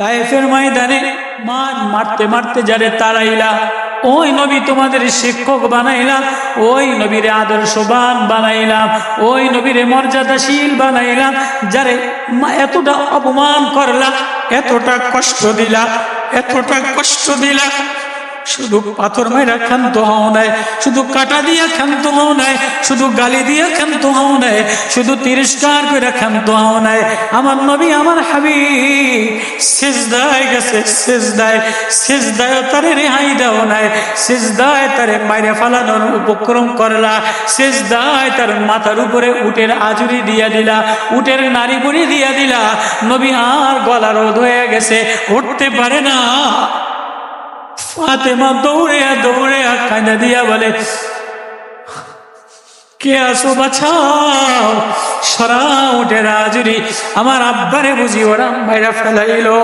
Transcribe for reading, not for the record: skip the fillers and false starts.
তায়েফের ময়দানে মারতে মারতে যারে তাড়াইলা, ওই নবী তোমাদের শিক্ষক বানাইলাম, ওই নবীরে আদর্শবান বানাইলাম, ওই নবীরে মর্যাদাশীল বানাইলাম, যারে এতটা অপমান করলা, এতটা কষ্ট দিলা, এতটা কষ্ট দিলা, শুধু পাথর মাইরা ক্ষান্ত হও নাই, শুধু কাটা দিয়া ক্ষান্ত হও নাই, শুধু গালি দিয়া ক্ষান্ত হও নাই, শুধু তিরস্কার করে ক্ষান্ত হও নাই। আমার নবী আমার হাবিব সিজদায় গেছে, সিজদায় তারে রেহাই দাও নাই, সিজদায় তারে মাইরে ফালানোর উপক্রম করলা, সিজদায় তার মাথার উপরে উটের আজুরি দিয়া দিলা, উটের নারী বুড়ি দিয়া দিলা। নবী আর গলা রোধ হয়ে গেছে, উঠতে পারে না। ফাতেমা দৌড়ে দৌড়ে কাঁদা দিয়া বলে, কে আসো বাঁচাও, সরা উটের আজুরি, আমার আব্বারে বুঝি ওরা মাইরা ফেলাইলো।